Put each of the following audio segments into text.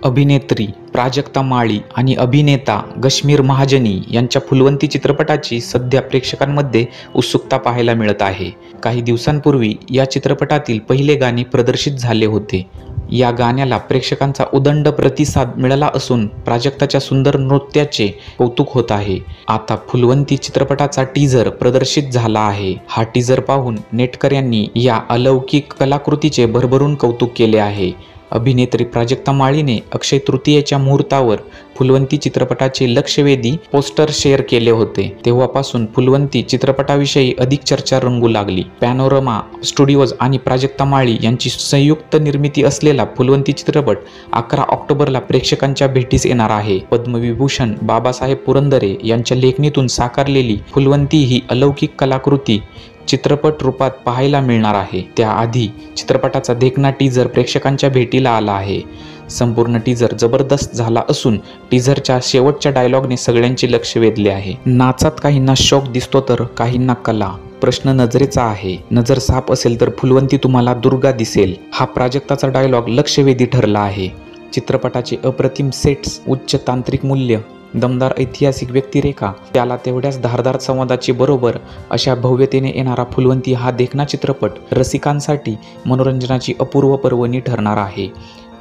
अभिनेत्री प्राजक्ता माळी आणि अभिनेता गश्मीर महाजनी यांच्या फुलवंती चित्रपटाची सध्या प्रेक्षकांमध्ये उत्सुकता पाहायला मिळत आहे। काही दिवसांपूर्वी या चित्रपटातील पहिले गाणे प्रदर्शित झाले होते। या गाण्याला प्रेक्षकांचा उदंड प्रतिसाद मिळाला असून प्राजक्ताच्या सुंदर नृत्याचे कौतुक होत आहे। आता फुलवंती चित्रपटाचा टीझर प्रदर्शित झाला आहे। हा टीझर पाहून नेटकऱ्यांनी या अलौकिक कलाकृतीचे भरभरून कौतुक केले आहे। अभिनेत्री प्राजक्ता माळीने अक्षय तृतीयेच्या मुहूर्तावर फुलवंती चित्रपटाचे लक्षवेधी पोस्टर शेअर केले होते। तेव्हापासून फुलवंती चित्रपटाविषयी अधिक चर्चा रंगू लागली। पॅनोरमा स्टुडिओज आणि प्राजक्ता माळी यांची संयुक्त निर्मिती असलेला फुलवंती चित्रपट 11 ऑक्टोबरला प्रेक्षकांच्या भेटीस येणार आहे। पद्मविभूषण बाबासाहेब पुरंदरे यांच्या लेखणीतून साकारलेली फुलवंती ही अलौकिक कलाकृती चित्रपट रूपात पाहायला मिळणार आहे। त्याआधी चित्रपटाचा देखणा टीझर प्रेक्षकांच्या भेटीला आला आहे। संपूर्ण टीझर जबरदस्त झाला असून टीझरच्या शेवटच्या डायलॉगने सगळ्यांचे लक्ष वेधले आहे। नाचात काहींना शौक दिसतो तर काहींना कला। प्रश्न नजरेचा आहे, नजर साफ असेल तर फुलवंती तुम्हाला दुर्गा दिसेल। हा प्राजक्ताचा डायलॉग लक्षवेधी ठरला आहे। चित्रपटाचे अप्रतिम सेट्स, उच्च तांत्रिक मूल्य, दमदार ऐतिहासिक व्यक्तिरेखा, त्याला तेवढ्याच धारदार संवादाची बरोबर अशा भव्यतेने येणारा फुलवंती हा देखणा चित्रपट रसिकांसाठी मनोरंजनाची अपूर्व पर्वणी ठरणार आहे।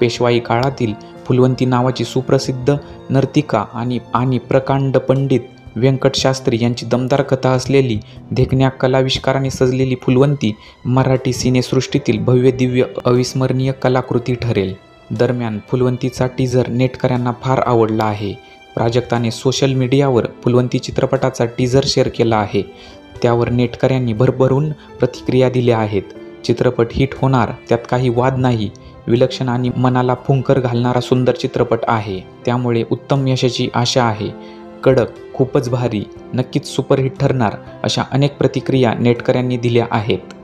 पेशवाई काळातील फुलवंती नावाची सुप्रसिद्ध नर्तिका आणि प्रकांड पंडित व्यंकट शास्त्री यांची दमदार कथा असलेली देखण्या कलाविष्काराने सजलेली फुलवंती मराठी सिनेसृष्टीतील भव्य दिव्य अविस्मरणीय कलाकृती ठरेल। दरम्यान फुलवंतीचा टीझर नेटकऱ्यांना फार आवडला आहे। प्राजक्ताने सोशल मीडियावर फुलवंती चित्रपटाचा टीझर शेअर केला आहे। त्यावर नेटकऱ्यांनी भरभरून प्रतिक्रिया दिल्या आहेत। चित्रपट हिट होणार त्यात काही वाद नाही। विलक्षण आणि मनाला फुंकर घालणारा सुंदर चित्रपट आहे, त्यामुळे उत्तम यशाची आशा आहे। कडक, खूपच भारी, नक्कीच सुपरहिट ठरणार अशा अनेक प्रतिक्रिया नेटकऱ्यांनी दिल्या आहेत।